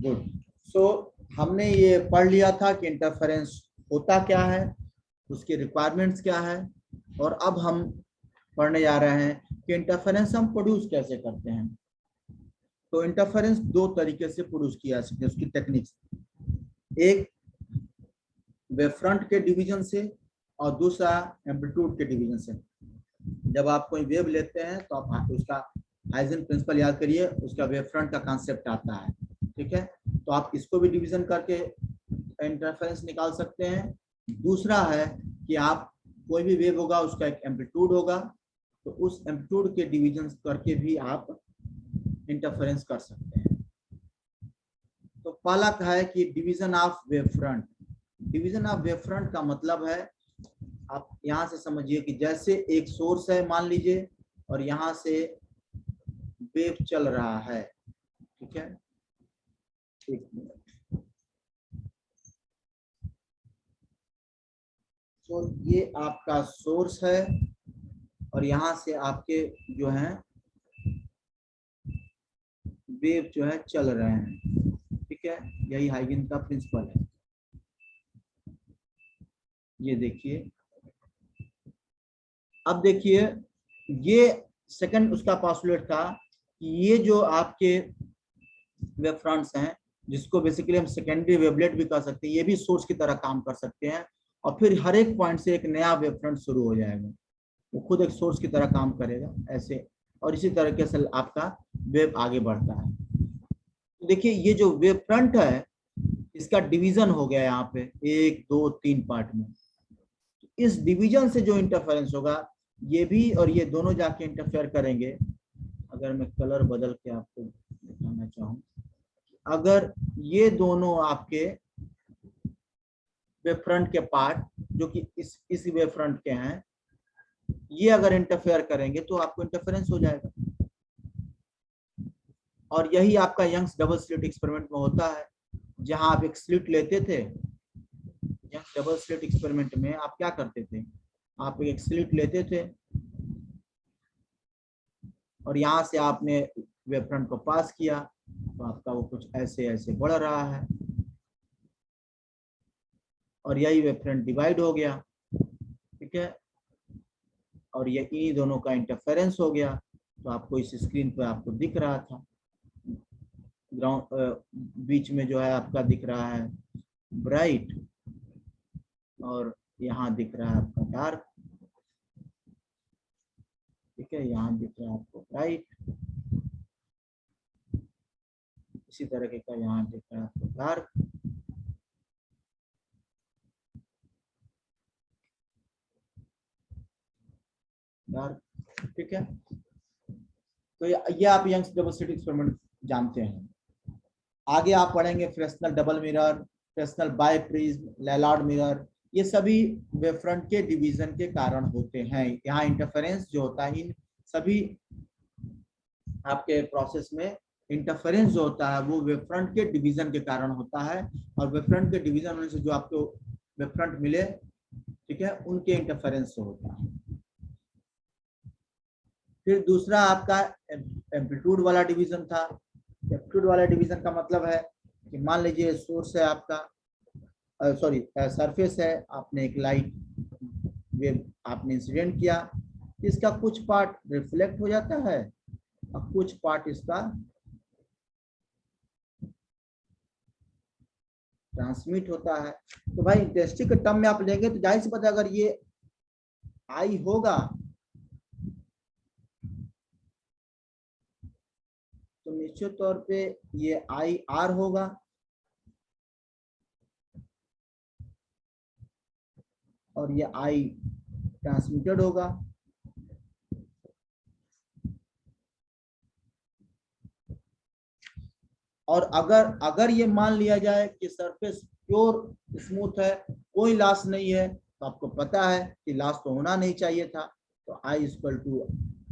Good. सो हमने ये पढ़ लिया था कि इंटरफेरेंस होता क्या है, उसकी रिक्वायरमेंट्स क्या है, और अब हम पढ़ने जा रहे हैं कि इंटरफेरेंस हम प्रोड्यूस कैसे करते हैं। तो इंटरफेरेंस दो तरीके से प्रोड्यूस किया जा सकता है, उसकी टेक्निक्स। एक वेव फ्रंट के डिवीजन से और दूसरा एम्पलीट्यूड के डिवीजन से। जब आप कोई वेव लेते हैं तो आप उसका हाइजेन प्रिंसिपल याद करिए, उसका वेव फ्रंट का कॉन्सेप्ट आता है, ठीक है। तो आप इसको भी डिवीजन करके इंटरफेरेंस निकाल सकते हैं। दूसरा है कि आप कोई भी वेव होगा उसका एक एम्पलीट्यूड होगा, तो उस एम्पलीट्यूड के डिवीजन करके भी आप इंटरफेरेंस कर सकते हैं। तो पहला है कि division of wave front. Division of wave front का मतलब है, आप यहां से समझिए कि जैसे एक सोर्स है मान लीजिए, और यहां से वेव चल रहा है, ठीक है। एक मिनट। तो ये आपका सोर्स है और यहां से आपके जो है वेव जो है चल रहे हैं, ठीक है। यही हाइगन का प्रिंसिपल है। ये देखिए, अब देखिए, ये सेकंड उसका पॉस्टुलेट था कि ये जो आपके वेव फ्रंट्स हैं, जिसको बेसिकली हम सेकेंडरी वेवलेट भी कह सकते हैं, ये भी सोर्स की तरह काम कर सकते हैं, और फिर हर एक पॉइंट से एक नया वेव फ्रंट शुरू हो जाएगा, वो खुद एक सोर्स की तरह काम करेगा ऐसे, और इसी तरीके से आपका वेव आगे बढ़ता है। तो देखिए, ये जो वेव फ्रंट है इसका डिवीजन हो गया यहाँ पे 1 2 3 पार्ट में। इस डिवीजन से जो इंटरफेरेंस होगा, ये भी और ये दोनों जाके इंटरफेयर करेंगे। अगर मैं कलर बदल के आपको दिखाना चाहूँ, अगर ये दोनों आपके वेव फ्रंट के पार्ट जो कि इस वेव फ्रंट के हैं, ये अगर इंटरफेयर करेंगे तो आपको इंटरफेरेंस हो जाएगा। और यही आपका यंग्स डबल स्लिट एक्सपेरिमेंट में होता है, जहां आप एक स्लिट लेते थे। यंग्स डबल स्लिट एक्सपेरिमेंट में आप क्या करते थे, आप एक स्लिट लेते थे और यहाँ से आपने वेव फ्रंट को पास किया, तो आपका वो कुछ ऐसे ऐसे बढ़ रहा है, और यही वेव फ्रंट डिवाइड हो गया, ठीक है। और ये इन्हीं दोनों का इंटरफेरेंस हो गया, तो आपको इस स्क्रीन पे आपको दिख रहा था, ग्राउंड बीच में जो है आपका दिख रहा है ब्राइट, और यहाँ दिख रहा है आपका डार्क, ठीक है। यहाँ दिख रहा है आपको ब्राइट, इसी तरह का यहाँ दिख रहा है आपको डार्क। डार्क, ठीक है। तो ये आप यंग्स डबल स्लिट एक्सपेरिमेंट जानते हैं। आगे आप पढ़ेंगे Fresnel double mirror, Fresnel biprism, Lloyd mirror. ये सभी वेव फ्रंट के डिवीजन के कारण होते हैं। यहाँ इंटरफेरेंस जो होता है, इन सभी आपके प्रोसेस में इंटरफेरेंस जो होता है वो वेव फ्रंट के डिवीजन के कारण होता है, और वेव फ्रंट के डिवीजन होने से जो आपको वेव फ्रंट मिले, ठीक है, उनके इंटरफेरेंस से होता है। फिर दूसरा आपका एम्पलीट्यूड वाला डिवीजन था। एम्पलीट्यूड वाला डिवीजन का मतलब है कि मान लीजिए सोर्स है आपका, सॉरी सरफेस है, आपने एक लाइट वेव आपने इंसिडेंट किया, इसका कुछ पार्ट रिफ्लेक्ट हो जाता है और कुछ पार्ट इसका ट्रांसमिट होता है। तो भाई इंटेंसिटी के टर्म में आप लेंगे तो जाहिर सी बात है, अगर ये आई होगा तो निश्चित तौर पे ये आई आर होगा, और ये आई ट्रांसमिटेड होगा। और अगर अगर ये मान लिया जाए कि सरफेस प्योर स्मूथ है, कोई लॉस नहीं है, तो आपको पता है कि लॉस तो होना नहीं चाहिए था, तो i equal to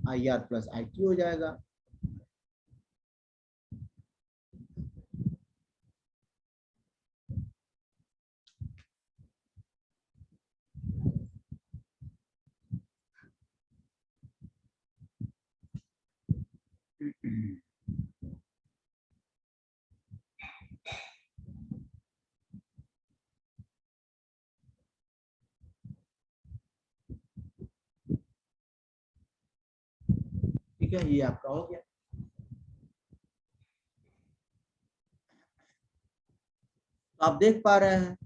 i r plus i t हो जाएगा। ठीक है, ये आपका हो गया। तो आप देख पा रहे हैं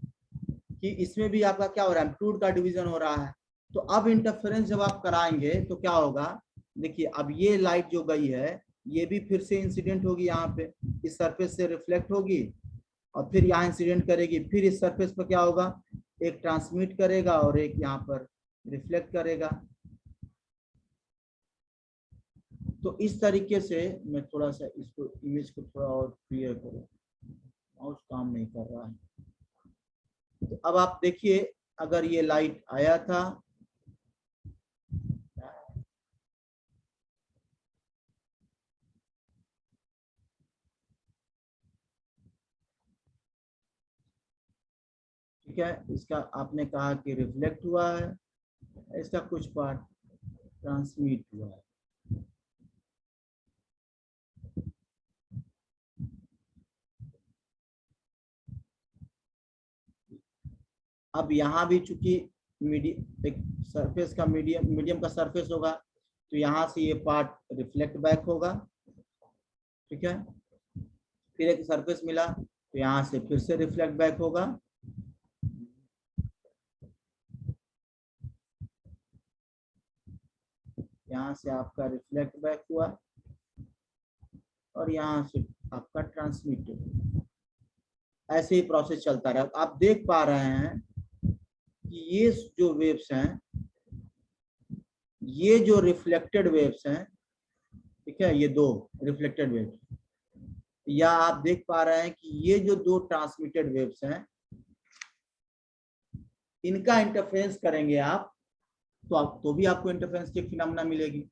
कि इसमें भी आपका क्या हो रहा है, एम्पलीट्यूड का डिवीजन हो रहा है। तो अब इंटरफेरेंस जब आप कराएंगे तो क्या होगा, देखिए अब ये लाइट जो गई है ये भी फिर से इंसिडेंट होगी, यहाँ पे इस सरफेस से रिफ्लेक्ट होगी और फिर यहाँ इंसिडेंट करेगी, फिर इस सरफेस पर क्या होगा, एक ट्रांसमिट करेगा और एक यहाँ पर रिफ्लेक्ट करेगा। तो इस तरीके से मैं थोड़ा सा इसको इमेज को थोड़ा और क्लियर करूँ, माउस काम नहीं कर रहा है। तो अब आप देखिए, अगर ये लाइट आया था, ठीक है, इसका आपने कहा कि रिफ्लेक्ट हुआ है, इसका कुछ पार्ट ट्रांसमिट हुआ है। अब यहाँ भी चूंकि मीडियम, एक सरफेस का मीडियम का सरफेस होगा, तो यहाँ से ये पार्ट रिफ्लेक्ट बैक होगा, ठीक है। फिर एक सरफेस मिला तो यहाँ से फिर से रिफ्लेक्ट बैक होगा, यहाँ से आपका रिफ्लेक्ट बैक हुआ और यहाँ से आपका ट्रांसमिट हुआ। ऐसे ही प्रोसेस चलता रहा। आप देख पा रहे हैं कि ये जो वेव्स हैं, ये जो रिफ्लेक्टेड वेव्स हैं, ठीक है, ये दो रिफ्लेक्टेड वेव्स, या आप देख पा रहे हैं कि ये जो दो ट्रांसमिटेड वेव्स हैं, इनका इंटरफेरेंस करेंगे आप तो भी आपको इंटरफेरेंस की फिनोमेना मिलेगी।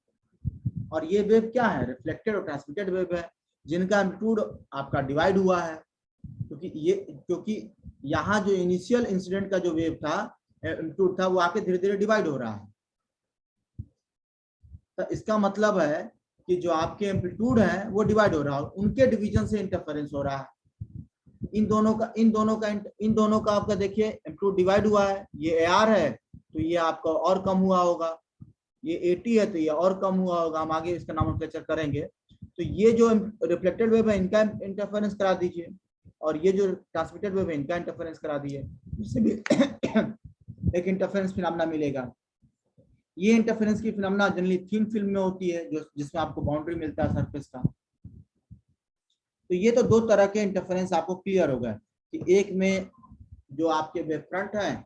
और ये वेव क्या है, रिफ्लेक्टेड और ट्रांसमिटेड वेव है, जिनका एम्पलीट्यूड आपका डिवाइड हुआ है, क्योंकि यहाँ जो इनिशियल इंसिडेंट का जो वेव था, एम्पलीट्यूड था, वो आके धीरे धीरे डिवाइड हो रहा है। तो इसका मतलब है कि जो आपके एम्पलीट्यूड है वो डिवाइड हो रहा है, उनके डिवीजन से इंटरफेरेंस हो रहा है। इन दोनों का आपका देखिए एम्पलीट्यूड डिवाइड हुआ है, ये AR है तो ये आपका और कम हुआ होगा, ये 80 है तो ये और कम हुआ होगा, हम आगे इसका नोमेनक्लेचर करेंगे। तो ये जो रिफ्लेक्टेड वेव है इनका इंटरफेरेंस करा दीजिए, और ये जो ट्रांसमिटेड वेव है इनका इंटरफेरेंस करा दीजिए, इससे भी एक इंटरफेरेंस फिनोमेना मिलेगा। ये इंटरफेरेंस की फिनोमेना जनरली थिन फिल्म में होती है, जो जिसमें आपको बाउंड्री मिलता है सरफेस का। तो ये तो दो तरह के इंटरफेरेंस आपको क्लियर हो गए कि एक में जो आपके वेव फ्रंट है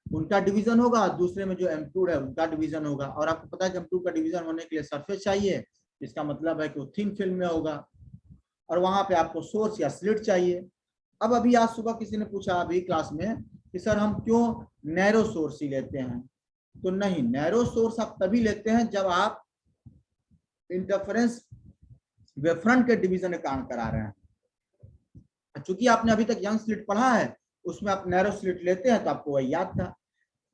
उनका डिवीजन होगा, दूसरे में जो एम्पलीट्यूड है उनका डिवीजन होगा। और आपको पता है कि एम्पलीट्यूड का डिवीजन होने के लिए सरफेस चाहिए, इसका मतलब है कि वो थिन फिल्म में होगा, और वहां पे आपको सोर्स या स्लिट चाहिए। अब अभी आज सुबह किसी ने पूछा अभी क्लास में कि सर हम क्यों नैरो सोर्स ही लेते हैं, तो नहीं, नैरो सोर्स आप तभी लेते हैं जब आप इंटरफेरेंस वेव फ्रंट के डिवीजन का काम करा रहे हैं। चूंकि आपने अभी तक यंग स्लिट पढ़ा है, उसमें आप नैरो स्लिट लेते हैं तो आपको वही याद था।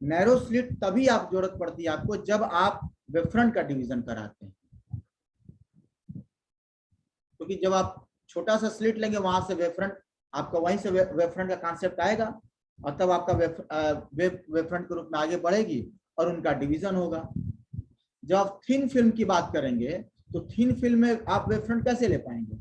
नैरो स्लिट तभी आप जरूरत पड़ती है आपको जब आप वेव फ्रंट का डिवीजन कराते हैं, क्योंकि जब आप छोटा सा स्लिट लेंगे वहां से वेव फ्रंट, आपका वहीं से वेव फ्रंट का कॉन्सेप्ट आएगा, और तब आपका वेव फ्रंट के रूप में आगे बढ़ेगी और उनका डिवीजन होगा। जब आप थिन फिल्म की बात करेंगे तो थिन फिल्म में आप वेव फ्रंट कैसे ले पाएंगे,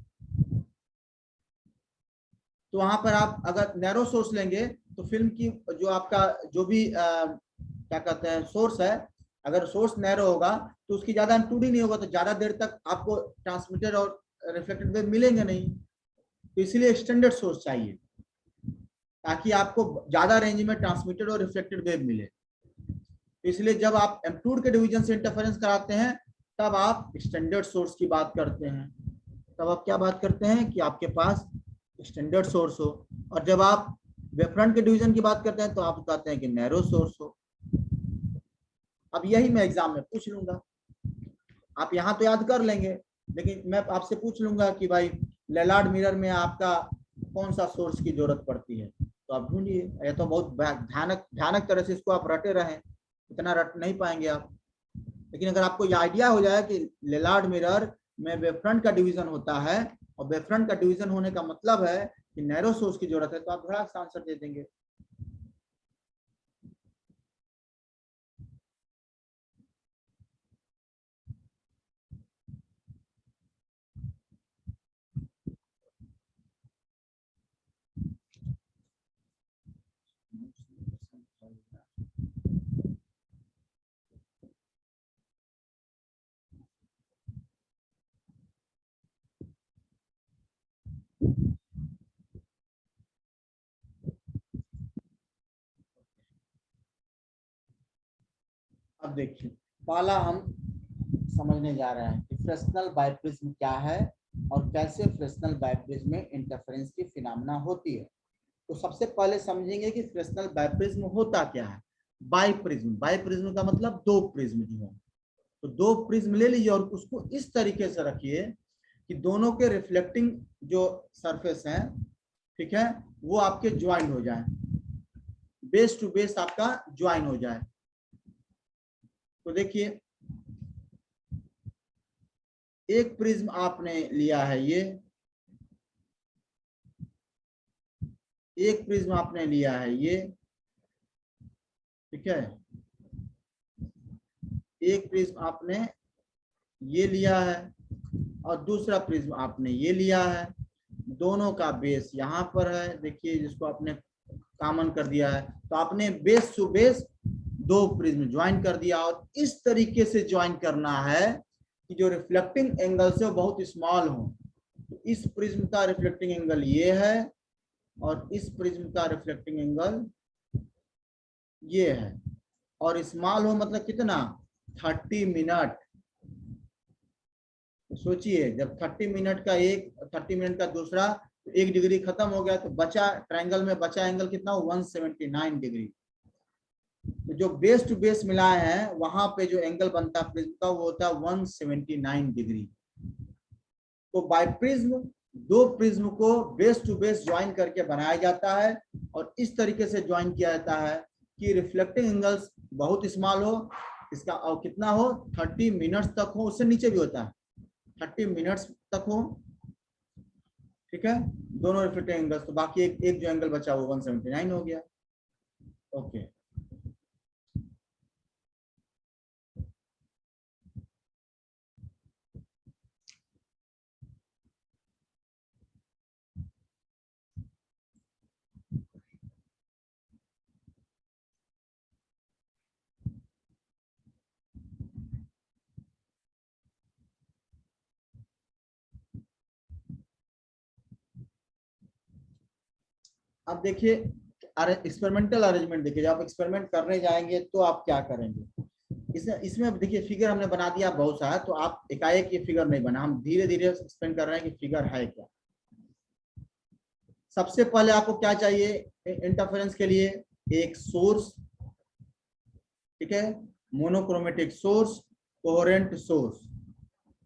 तो वहां पर आप अगर नैरो सोर्स लेंगे तो फिल्म की जो आपका जो भी क्या कहते हैं सोर्स है, अगर सोर्स नैरो होगा तो उसकी ज्यादा एम्पलीट्यूड नहीं होगा, तो ज्यादा देर तक आपको ट्रांसमिटेड और रिफ्लेक्टेड वेव मिलेंगे नहीं। तो इसलिए एक्सटेंडेड सोर्स चाहिए ताकि आपको ज्यादा रेंज में ट्रांसमिटेड और रिफ्लेक्टेड वेव मिले। तो इसलिए जब आप एम्पलीट्यूड के डिवीजन से इंटरफेरेंस कराते हैं तब आप स्टैंडर्ड सोर्स की बात करते हैं, तब आप क्या बात करते हैं कि आपके पास स्टैंडर्ड सोर्स हो। और जब आप वेव फ्रंट के डिवीजन की बात करते हैं तो आप बताते हैं कि नैरो सोर्स हो। अब यही मैं एग्जाम में पूछ लूंगा, आप यहाँ तो याद कर लेंगे, लेकिन मैं आपसे पूछ लूंगा कि भाई लेलार्ड मिरर में आपका कौन सा सोर्स की जरूरत पड़ती है, तो आप ढूंढिए। यह तो बहुत भयानक तरह से इसको आप रटे रहें, इतना रट नहीं पाएंगे आप। लेकिन अगर आपको यह आइडिया हो जाए कि लेलार्ड मिरर में वेव फ्रंट का डिवीजन होता है, और वेव फ्रंट का डिवीजन होने का मतलब है कि नैरो सोर्स की जरूरत है, तो आप धड़ाक से आंसर दे देंगे। अब देखिए, पहला हम समझने जा रहे हैं कि फ्रेस्नेल बाइप्रिज्म क्या है और कैसे फ्रेस्नेल बाइप्रिज्म में इंटरफेरेंस की फिनोमेना होती है। तो सबसे पहले समझेंगे कि फ्रेस्नेल बाइप्रिज्म होता क्या है। बाइप्रिज्म, बाइप्रिज्म का मतलब दो प्रिज्म जो है, तो दो प्रिज्म ले लीजिए और उसको इस तरीके से रखिए कि दोनों के रिफ्लेक्टिंग जो सरफेस है, ठीक है, वो आपके ज्वाइन हो जाए, बेस टू बेस आपका ज्वाइन हो जाए। तो देखिए, एक प्रिज्म आपने लिया है ये, एक प्रिज्म आपने लिया है ये, ठीक है, एक प्रिज्म आपने ये लिया है और दूसरा प्रिज्म आपने ये लिया है। दोनों का बेस यहाँ पर है, देखिए जिसको आपने कॉमन कर दिया है, तो आपने बेस टू बेस दो प्रिज्म ज्वाइन कर दिया और इस तरीके से ज्वाइन करना है कि जो रिफ्लेक्टिंग एंगल से वो बहुत स्मॉल हो। तो इस प्रिज्म का रिफ्लेक्टिंग एंगल ये है और इस प्रिज्म का रिफ्लेक्टिंग एंगल ये है, और स्मॉल हो मतलब कितना, 30 मिनट। तो सोचिए, जब 30 मिनट का एक, 30 मिनट का दूसरा, तो 1 डिग्री खत्म हो गया, तो बचा ट्रायंगल में बचा एंगल कितना, 179 डिग्री। तो जो बेस टू बेस मिलाए हैं वहां पे जो एंगल बनता है प्रिज्म का वो होता है 179 डिग्री। तो बाय प्रिज्म दो प्रिज्म को बेस टू बेस ज्वाइन करके बनाया जाता है और इस तरीके से ज्वाइन किया जाता है कि रिफ्लेक्टिंग एंगल्स बहुत स्मॉल हो, इसका और कितना हो, 30 मिनट्स तक हो, उससे नीचे भी होता है, 30 मिनट्स तक हो, ठीक है, दोनों रिफ्लेक्टिंग एंगल्स। तो बाकी एक जो एंगल बचा वो 179 हो गया। ओके, अब देखिए एक्सपेरिमेंटल अरेंजमेंट देखिए, जब आप एक्सपेरिमेंट करने जाएंगे तो आप क्या करेंगे। इसमें देखिए फिगर हमने बना दिया बहुत सारा, तो आप एकाएक ये फिगर नहीं बना, हम धीरे धीरे एक्सप्लेन कर रहे हैं कि फिगर है क्या। सबसे पहले आपको क्या चाहिए इंटरफेरेंस के लिए, एक सोर्स, ठीक है, मोनोक्रोमेटिक सोर्स, कोहेरेंट सोर्स,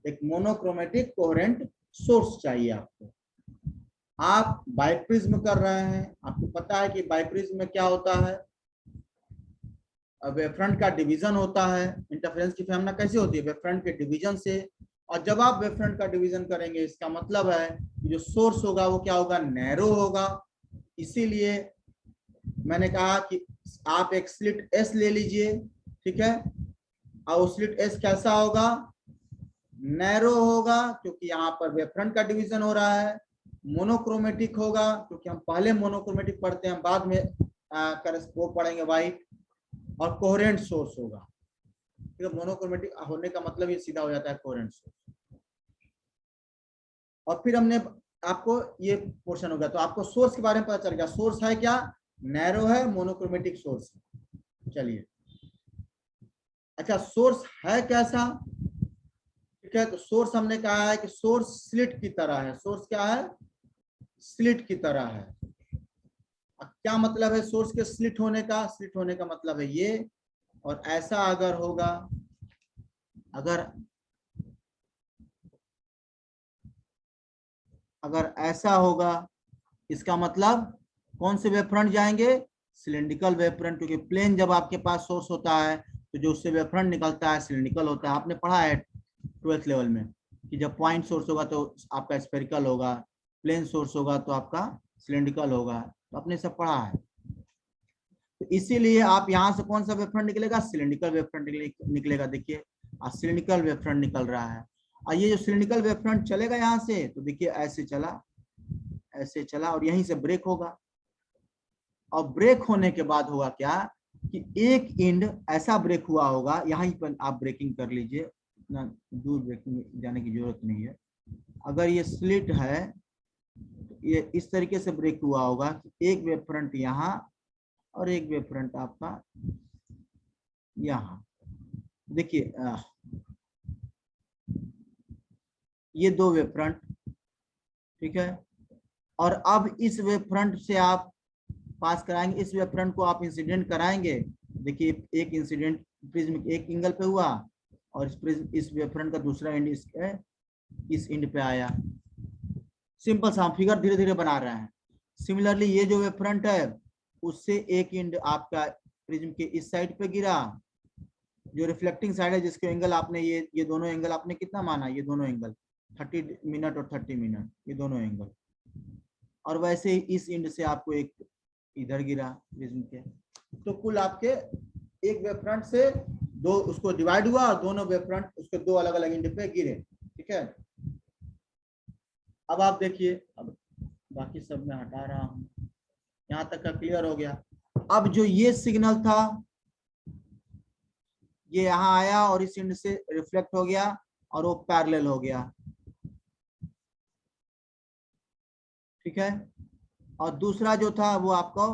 एक मोनोक्रोमेटिक कोहेरेंट सोर्स चाहिए आपको। आप बाइप्रिज्म कर रहे हैं, आपको पता है कि बाइप्रिज्म में क्या होता है, वेवफ्रंट का डिवीजन होता है। इंटरफेरेंस की फिनोमेना कैसे होती है, वेवफ्रंट के डिवीजन से। और जब आप वेवफ्रंट का डिवीजन करेंगे इसका मतलब है जो सोर्स होगा वो क्या होगा, नैरो होगा। इसीलिए मैंने कहा कि आप एक स्लिट एस ले लीजिए, ठीक है, और स्लिट एस कैसा होगा, नैरो होगा, क्योंकि यहाँ पर वेवफ्रंट का डिवीजन हो रहा है। मोनोक्रोमेटिक होगा क्योंकि हम पहले मोनोक्रोमेटिक पढ़ते हैं, बाद में वो पढ़ेंगे व्हाइट। और कोहेरेंट सोर्स होगा, ठीक है, मोनोक्रोमेटिक होने का मतलब ये सीधा हो जाता है कोहेरेंट सोर्स। और फिर हमने आपको ये पोर्शन हो गया, तो आपको सोर्स के बारे में पता चल गया, सोर्स है क्या, नैरो है, मोनोक्रोमेटिक सोर्स है। चलिए, अच्छा सोर्स है कैसा, ठीक है, तो सोर्स हमने कहा है कि सोर्स स्लिट की तरह है। सोर्स क्या है, स्लिट की तरह है। क्या मतलब है सोर्स के स्लिट होने का, स्लिट होने का मतलब है ये, और ऐसा अगर होगा, अगर ऐसा होगा, इसका मतलब कौन से वेव फ्रंट जाएंगे, सिलिंड्रिकल वेव फ्रंट, क्योंकि प्लेन जब आपके पास सोर्स होता है तो जो उससे वेव फ्रंट निकलता है सिलिंड्रिकल होता है। आपने पढ़ा है 12th लेवल में कि जब पॉइंट सोर्स होगा तो आपका स्फेरिकल होगा, प्लेन सोर्स होगा तो आपका सिलिंड्रिकल होगा, तो आपने सब पढ़ा है। तो इसीलिए आप यहाँ से कौन सा वेव फ्रंट निकलेगा, सिलिंड्रिकल वेव फ्रंट निकलेगा। देखिए सिलिंड्रिकल वेव फ्रंट निकल रहा है, और ये जो सिलिंड्रिकल वेव फ्रंट चलेगा यहाँ से, तो देखिए ऐसे चला, ऐसे चला और यहीं से ब्रेक होगा। और ब्रेक होने के बाद होगा क्या कि एक एंड ऐसा ब्रेक हुआ होगा, यहीं पर आप ब्रेकिंग कर लीजिए, इतना दूर ब्रेकिंग जाने की जरूरत नहीं है। अगर ये स्लिट है तो ये इस तरीके से ब्रेक हुआ होगा कि एक वेव फ्रंट यहाँ और एक वेव फ्रंट आपका यहाँ, देखिए ये दो वेव फ्रंट, ठीक है, और अब इस वेव फ्रंट से आप पास कराएंगे, इस वेव फ्रंट को आप इंसिडेंट कराएंगे। देखिए एक इंसिडेंट प्रिज्म एक एंगल पे हुआ और इस प्रिज्म इस वेव फ्रंट का दूसरा एंड इस एंड पे आया। सिंपल सा हम फिगर धीरे धीरे बना रहे हैं। सिमिलरली ये जो वेव फ्रंट है उससे एक एंड आपका प्रिज्म के इस साइड पे गिरा, जो रिफ्लेक्टिंग साइड है जिसके एंगल आपने ये दोनों एंगल आपने कितना माना, ये दोनों एंगल 30 मिनट और 30 मिनट, ये दोनों एंगल। और वैसे ही इस एंड से आपको एक इधर गिरा प्रिज्म के, तो कुल आपके एक वेव फ्रंट से दो उसको डिवाइड हुआ और दोनों वेव फ्रंट उसके दो अलग अलग एंड पे गिरे, ठीक है। अब आप देखिए, अब बाकी सब मैं हटा रहा हूं, यहां तक का क्लियर हो गया। अब जो ये सिग्नल था ये यहाँ आया और इस एंड से रिफ्लेक्ट हो गया और वो पैरेलल हो गया, ठीक है। और दूसरा जो था वो आपको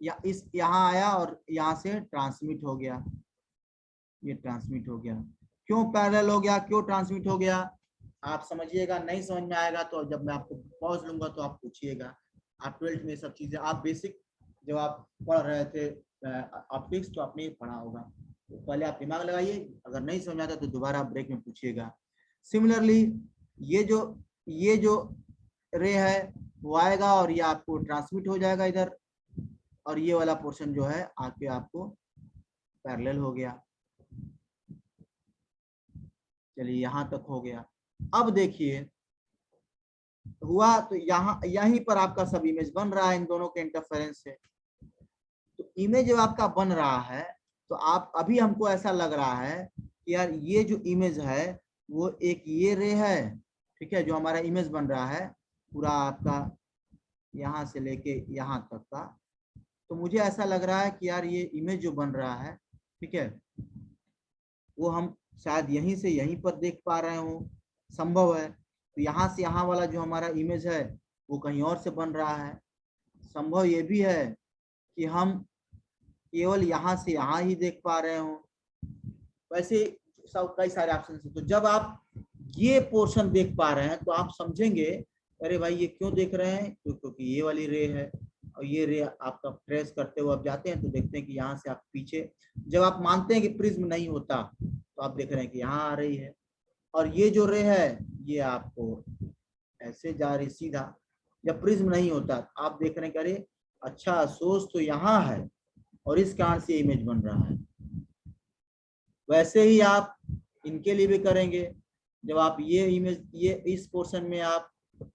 यहाँ आया और यहाँ से ट्रांसमिट हो गया, ये ट्रांसमिट हो गया। क्यों पैरेलल हो गया, क्यों ट्रांसमिट हो गया, आप समझिएगा। नहीं समझ में आएगा तो जब मैं आपको पॉज लूंगा तो आप पूछिएगा। आप 12th में सब चीजें आप बेसिक जब आप पढ़ रहे थे ऑप्टिक्स तो आपने पढ़ा होगा, तो पहले आप दिमाग लगाइए, अगर नहीं समझ आता तो दोबारा आप ब्रेक में पूछिएगा। सिमिलरली ये जो रे है वो आएगा और ये आपको ट्रांसमिट हो जाएगा इधर, और ये वाला पोर्शन जो है आके आपको पैरेलल हो गया। चलिए यहां तक हो गया। अब देखिए हुआ तो यहाँ यहीं पर आपका सब इमेज बन रहा है इन दोनों के इंटरफेरेंस से। तो इमेज जब आपका बन रहा है तो आप अभी हमको ऐसा लग रहा है कि यार ये जो इमेज है वो एक ये रे है, ठीक है, जो हमारा इमेज बन रहा है पूरा आपका यहाँ से लेके यहाँ तक का। तो मुझे ऐसा लग रहा है कि यार ये इमेज जो बन रहा है, ठीक है, वो हम शायद यहीं से यहीं पर देख पा रहे हो, संभव है। तो यहाँ से यहाँ वाला जो हमारा इमेज है वो कहीं और से बन रहा है। संभव ये भी है कि हम केवल यहाँ से यहाँ ही देख पा रहे हो। वैसे सब कई सारे ऑप्शन है। तो जब आप ये पोर्शन देख पा रहे हैं तो आप समझेंगे अरे भाई ये क्यों देख रहे हैं, क्योंकि ये वाली रे है और ये रे आपका ट्रेस करते हुए आप जाते हैं तो देखते हैं कि यहाँ से आप पीछे, जब आप मानते हैं कि प्रिज्म नहीं होता तो आप देख रहे हैं कि यहाँ आ रही है, और ये जो रे है ये आपको ऐसे जा रही सीधा। जब प्रिज्म नहीं होता आप देख रहे हैं कि अरे अच्छा सोर्स तो यहाँ है और इस कारण से इमेज बन रहा है। वैसे ही आप इनके लिए भी करेंगे। जब आप ये इमेज ये इस पोर्शन में आप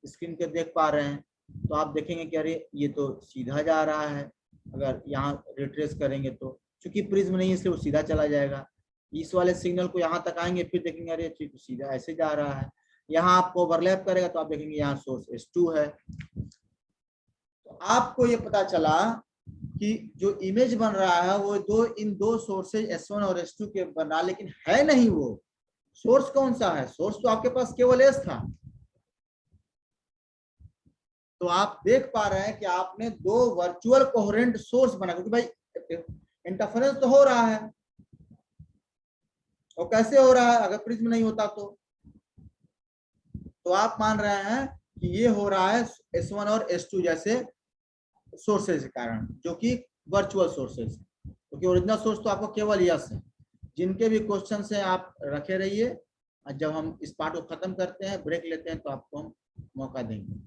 स्क्रीन पे देख पा रहे हैं तो आप देखेंगे कि अरे ये तो सीधा जा रहा है, अगर यहाँ रिट्रेस करेंगे तो चूंकि प्रिज्म नहीं है इसलिए वो सीधा चला जाएगा। इस वाले सिग्नल को यहाँ तक आएंगे फिर देखेंगे अरे तो सीधा ऐसे जा रहा है। यहाँ आपको ओवरलैप करेगा तो आप देखेंगे यहाँ सोर्स S2 है। तो आपको ये पता चला कि जो इमेज बन रहा है वो इन दो सोर्सेज S1 और S2 के बन रहा, लेकिन है नहीं वो सोर्स कौन सा है, सोर्स तो आपके पास केवल S था। तो आप देख पा रहे हैं कि आपने दो वर्चुअल कोहेरेंट सोर्स बना, क्योंकि भाई इंटरफेरेंस तो हो रहा है, और कैसे हो रहा है अगर प्रिज्म नहीं होता तो आप मान रहे हैं कि ये हो रहा है S1 और S2 जैसे सोर्सेज के कारण, जो कि वर्चुअल सोर्सेज, क्योंकि ओरिजिनल सोर्स तो आपको केवल यस है। जिनके भी क्वेश्चन है आप रखे रहिए, और जब हम इस पार्ट को खत्म करते हैं ब्रेक लेते हैं तो आपको हम मौका देंगे।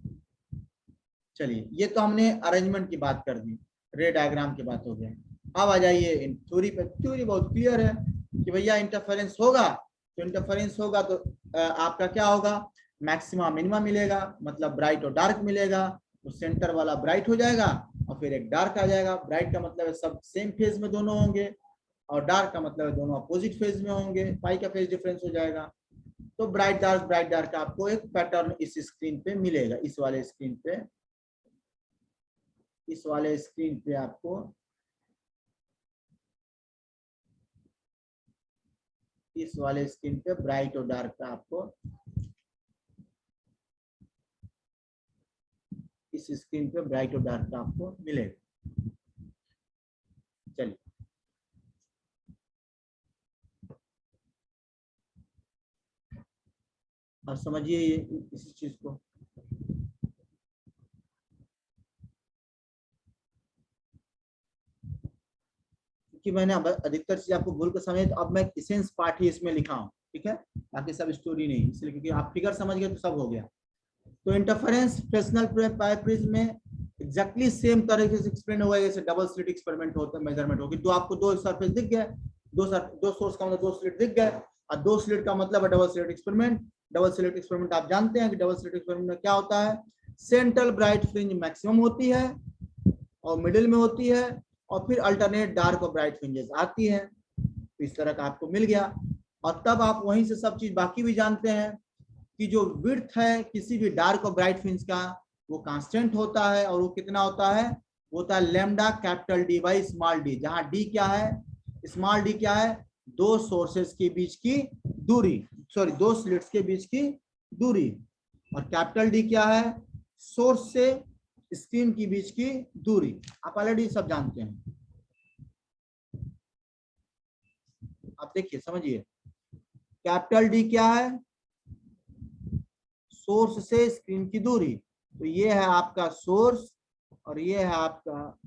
चलिए ये तो हमने अरेंजमेंट की बात कर दी, रे डायग्राम की बात हो गया। अब आ जाइए थ्योरी पे। थ्योरी बहुत क्लियर है कि भैया इंटरफेरेंस होगा तो इंटरफेरेंस होगा तो आपका क्या होगा, मैक्सिमा मिनिमा मिलेगा, मतलब ब्राइट और डार्क मिलेगा। तो सेंटर वाला ब्राइट हो जाएगा और फिर एक डार्क आ जाएगा। ब्राइट का मतलब है सब सेम फेज में दोनों होंगे, और डार्क का मतलब है दोनों अपोजिट फेज में होंगे, पाई का फेज डिफरेंस हो जाएगा। तो ब्राइट डार्क आपको एक पैटर्न इस स्क्रीन पे मिलेगा, इस वाले स्क्रीन पे आपको इस वाले स्क्रीन पे ब्राइट और डार्क का आपको इस स्क्रीन पे ब्राइट और डार्क का आपको मिलेगा। चलिए और समझिए इस चीज को। कि मैंने अब अधिकतर चीज आपको भूल कर समझे, तो अब मैं इसेंस पार्ट ही इसमें लिखा हूँ, ठीक है, बाकी सब स्टोरी नहीं, इसलिए क्योंकि आप फिगर समझ गए तो सब हो गया। तो इंटरफेरेंस फ्रेस्नेल प्रिज्म में एग्जैक्टली सेम तरीके से एक्सप्लेन हुआ है जैसे डबल स्लिट एक्सपेरिमेंट होता है, मेजरमेंट होगी। तो आपको दो सरफेस दिख गए, दो सोर्स का मतलब दो स्लिट दिख गए, और दो स्लिट का मतलब है double slit experiment. Double slit experiment आप जानते हैं कि डबल स्लिट एक्सपेरिमेंट में क्या होता है, सेंट्रल ब्राइट फ्रिंज मैक्सिमम होती है और मिडिल में होती है, और फिर अल्टरनेट डार्क और ब्राइट फ्रिंजेस आती है। तो इस तरह का आपको मिल गया, और तब आप वहीं से सब चीज बाकी भी जानते हैं कि जो विड्थ है किसी भी डार्क और ब्राइट फ्रिंज का वो कांस्टेंट होता है, और वो कितना होता है, वो होता है lambda capital D by small D, जहां डी क्या है, स्मॉल डी क्या है, दो सोर्सेस के बीच की दूरी, सॉरी दो स्लिट्स के बीच की दूरी, और कैपिटल डी क्या है, सोर्स से स्क्रीन के बीच की दूरी। आप ऑलरेडी सब जानते हैं। आप देखिए समझिए, कैपिटल डी क्या है, सोर्स से स्क्रीन की दूरी, तो ये है आपका सोर्स और ये है आपका,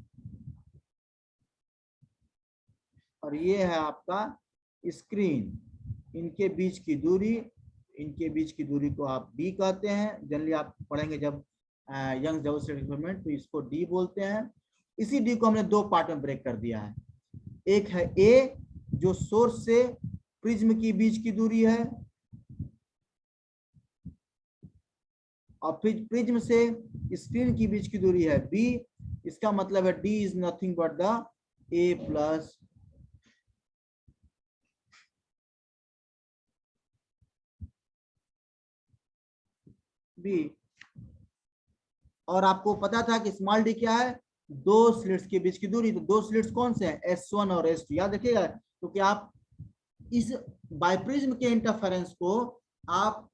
और ये है आपका स्क्रीन, इनके बीच की दूरी, इनके बीच की दूरी को आप डी कहते हैं। जनरली आप पढ़ेंगे जब यंग डबल स्लिट एक्सपेरिमेंट, तो इसको डी बोलते हैं। इसी डी को हमने दो पार्ट में ब्रेक कर दिया है, एक है ए जो सोर्स से प्रिज्म की बीच की दूरी है, और फिर प्रिज्म से स्क्रीन की बीच की दूरी है बी। इसका मतलब है D is nothing but the A plus B. और आपको पता था कि स्मॉल डी क्या है, दो स्लिट्स के बीच की दूरी। तो दो स्लिट्स कौन से हैं, S1 और S2, याद रखिएगा। तो क्या आप इस बाइप्रिज्म के इंटरफेरेंस को आप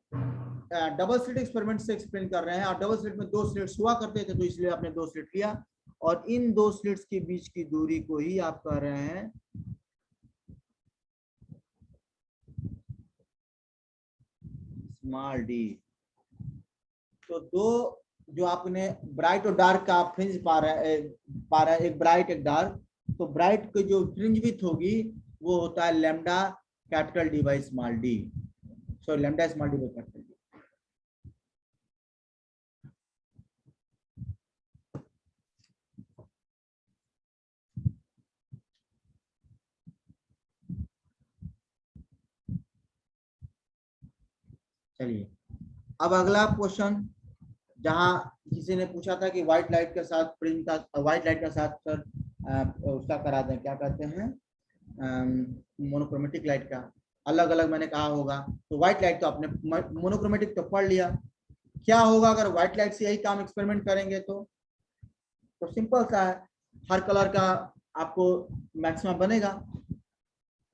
डबल स्लिट एक्सपेरिमेंट से एक्सप्लेन कर रहे हैं, और डबल स्लिट में दो स्लिट्स हुआ करते थे, तो इसलिए आपने दो स्लिट लिया, और इन दो स्लिट्स के बीच की दूरी को ही आप कह रहे हैं स्मॉल डी। तो दो जो आपने ब्राइट और डार्क का आप फ्रिंज पा रहे हैं, एक ब्राइट एक डार्क, तो ब्राइट की जो फ्रिंज विड्थ होगी वो होता है lambda capital D by small D, sorry lambda small D by capital D. चलिए अब अगला क्वेश्चन, जहां किसी ने पूछा था कि व्हाइट लाइट के साथ प्रिंट का, व्हाइट लाइट के साथ सर उसका करा दें, क्या कहते हैं, मोनोक्रोमेटिक लाइट का, अलग अलग मैंने कहा होगा। तो व्हाइट लाइट तो आपने मोनोक्रोमेटिक तो पढ़ लिया, क्या होगा अगर व्हाइट लाइट से यही काम एक्सपेरिमेंट करेंगे, तो सिंपल सा है, हर कलर का आपको मैक्सिमम बनेगा।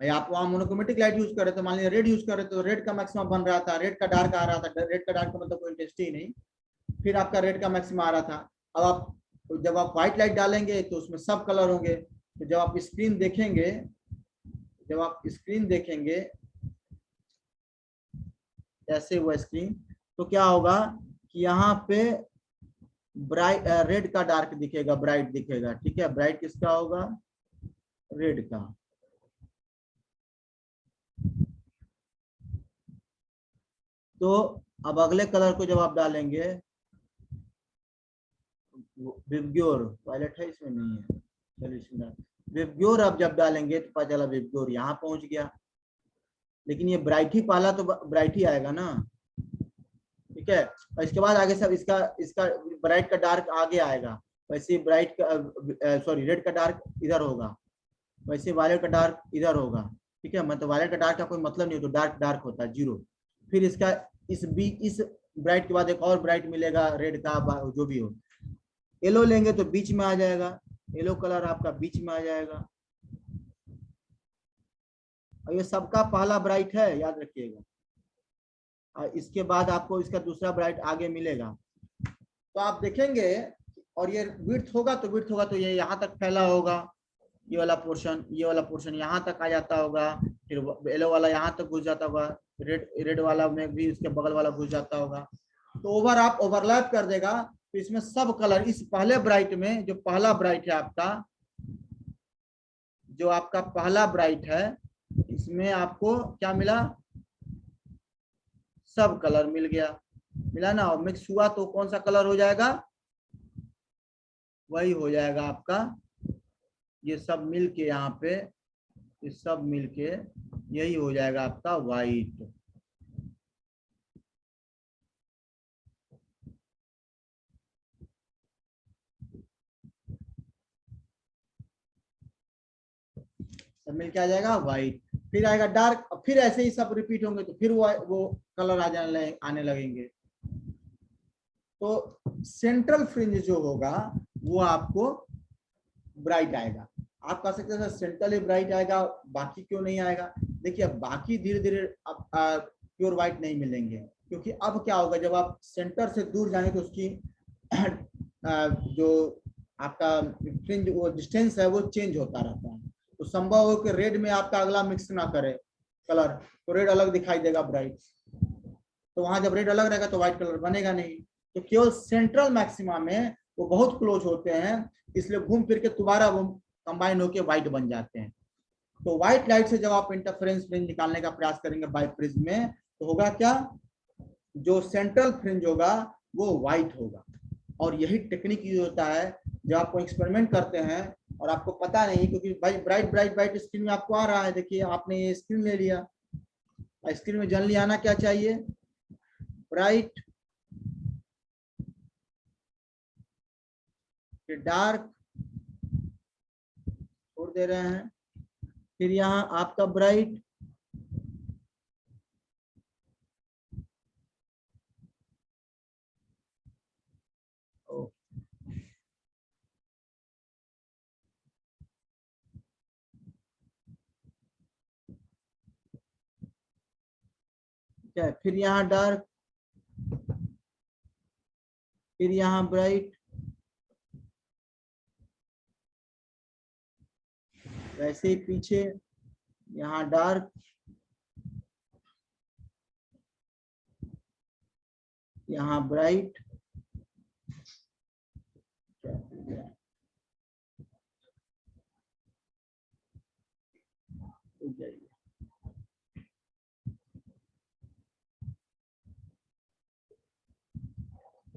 भाई आप वहाँ मोनोक्रोमेटिक लाइट यूज कर रहे थे, मान लीजिए रेड यूज कर रहे थे, तो रेड का मैक्सिमम बन रहा था, रेड का डार्क आ रहा था, रेड का डार्क का मतलब कोई इंटेंसिटी ही नहीं, फिर आपका रेड का मैक्सिमम आ रहा था। अब आप जब आप व्हाइट लाइट डालेंगे तो उसमें सब कलर होंगे, तो जब आप स्क्रीन देखेंगे, जब आप स्क्रीन देखेंगे ऐसे वो स्क्रीन, तो क्या होगा कि यहाँ पे ब्राइट रेड का डार्क दिखेगा, ब्राइट दिखेगा, ठीक है, ब्राइट किसका होगा, रेड का। तो अब अगले कलर को जब आप डालेंगे, विबग्योर वायलेट है इसमें नहीं है, चलिए इसमें विबग्योर अब जब डालेंगे तो पता चला विबग्योर यहाँ पहुंच गया, लेकिन ये ब्राइट ही पहला तो ब्राइट ही आएगा ना, ठीक है, और इसके बाद आगे सब इसका इसका ब्राइट का डार्क आगे आएगा, वैसे ब्राइट का सॉरी रेड का डार्क इधर होगा, वैसे वायलेट का डार्क इधर होगा, ठीक है, मतलब वायलेट का डार्क का कोई मतलब नहीं, तो डार्क डार्क होता है जीरो, फिर इसका इस ब्राइट के बाद एक और ब्राइट मिलेगा रेड का, जो भी हो, येलो लेंगे तो बीच में आ जाएगा, येलो कलर आपका बीच में आ जाएगा, और ये सबका पहला ब्राइट है, याद रखिएगा, और इसके बाद आपको इसका दूसरा ब्राइट आगे मिलेगा। तो आप देखेंगे, और ये विड्थ होगा तो ये यहाँ तक फैला होगा, ये वाला पोर्शन यहाँ तक आ जाता होगा, फिर येलो वाला यहाँ तक घुस जाता होगा, रेड रेड वाला में भी उसके बगल वाला घुस जाता होगा। तो ओवरलैप कर देगा, तो इसमें सब कलर, इस पहले ब्राइट में जो पहला ब्राइट है आपका, जो आपका पहला ब्राइट है, इसमें आपको क्या मिला, सब कलर मिल गया, मिला ना। और मिक्स हुआ तो कौन सा कलर हो जाएगा, वही हो जाएगा आपका, ये सब मिल के यहाँ पे, ये सब मिल के यही हो जाएगा आपका वाइट। सब मिल के आ जाएगा वाइट, फिर आएगा डार्क, फिर ऐसे ही सब रिपीट होंगे, तो फिर वो कलर आने लगेंगे। तो सेंट्रल फ्रिंज जो होगा वो आपको ब्राइट आएगा। आप कह सकते हैं सेंट्रल ही ब्राइट आएगा, बाकी क्यों नहीं आएगा। देखिए अब बाकी धीरे धीरे प्योर व्हाइट नहीं मिलेंगे, क्योंकि अब क्या होगा, जब आप सेंटर से दूर जाएंगे तो उसकी जो आपका फ्रिंज वो डिस्टेंस है वो चेंज होता रहता है। तो संभव हो कि रेड में आपका अगला मिक्स ना करे कलर, तो रेड अलग दिखाई देगा ब्राइट, तो वहां जब रेड अलग रहेगा तो व्हाइट कलर बनेगा नहीं। तो केवल सेंट्रल मैक्सिमा में वो बहुत क्लोज होते हैं, इसलिए घूम फिर के दोबारा वो कंबाइन होकर व्हाइट बन जाते हैं। तो व्हाइट लाइट से जब आप इंटरफेरेंस फ्रिंज निकालने का प्रयास करेंगे बाय प्रिज्म में, तो होगा क्या, जो सेंट्रल फ्रिंज होगा वो व्हाइट होगा। और यही टेक्निक यूज होता है जब आपको एक्सपेरिमेंट करते हैं और आपको पता नहीं, क्योंकि भाई ब्राइट ब्राइट ब्राइट स्क्रीन में आपको आ रहा है, देखिए आपने ये स्क्रीन ले लिया, स्क्रीन में जनरली आना क्या चाहिए, ब्राइट, फिर डार्क छोड़ दे रहे हैं, फिर यहाँ आपका ब्राइट, फिर यहाँ डार्क, फिर यहाँ ब्राइट, वैसे ही पीछे यहाँ डार्क, यहाँ ब्राइट,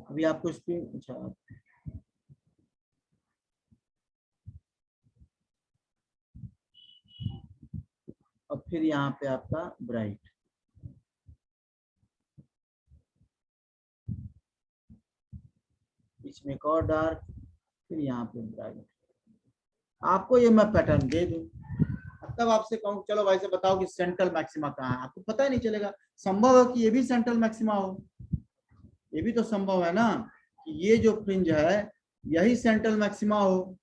अभी आपको स्क्रीन, अच्छा और फिर यहाँ पे आपका ब्राइट, इसमें एक और डार्क, फिर यहाँ पे ब्राइट। आपको ये मैं पैटर्न दे दूं, तब आपसे कहूँ चलो भाई से बताओ कि सेंट्रल मैक्सिमा कहाँ है, आपको पता ही नहीं चलेगा। संभव है कि ये भी सेंट्रल मैक्सिमा हो, ये भी तो संभव है ना कि ये जो फ्रिंज है यही सेंट्रल मैक्सिमा हो,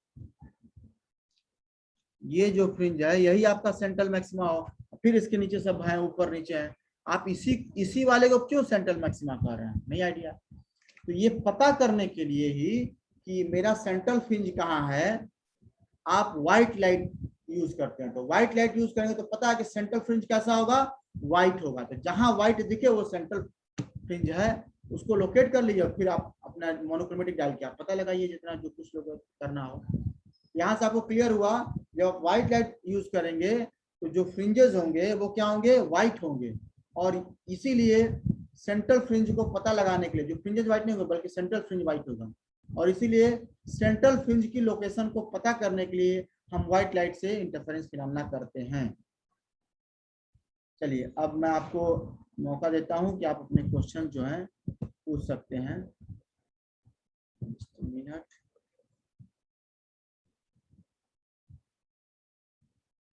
ये जो फ्रिंज है यही आपका सेंट्रल मैक्सिमा हो, फिर इसके नीचे सब है ऊपर नीचे है, आप इसी वाले को क्यों सेंट्रल मैक्सिमा कह रहे हैं, नहीं आइडिया। तो ये पता करने के लिए ही कि मेरा सेंट्रल फ्रिंज कहाँ है, आप व्हाइट लाइट यूज करते हैं। तो व्हाइट लाइट यूज करेंगे तो पता है कि सेंट्रल फ्रिंज कैसा होगा, व्हाइट होगा। तो जहां व्हाइट दिखे वो सेंट्रल फ्रिंज है, उसको लोकेट कर लीजिए, फिर आप अपना मोनोक्रोमेटिक डाल के आप पता लगाइए जितना जो कुछ लोग करना हो। यहाँ से आपको क्लियर हुआ, जब आप व्हाइट लाइट यूज करेंगे तो जो फ्रिंजेस होंगे वो क्या होंगे, व्हाइट होंगे। और इसीलिए सेंट्रल फ्रिंज को पता लगाने के लिए जो फ्रिंजेस व्हाइट नहीं होंगे बल्कि सेंट्रल फ्रिंज व्हाइट होगा, और इसीलिए सेंट्रल फ्रिंज की लोकेशन को पता करने के लिए हम व्हाइट लाइट से इंटरफेरेंस की गणना करते हैं। चलिए अब मैं आपको मौका देता हूं कि आप अपने क्वेश्चन जो हैं पूछ सकते हैं। मिनट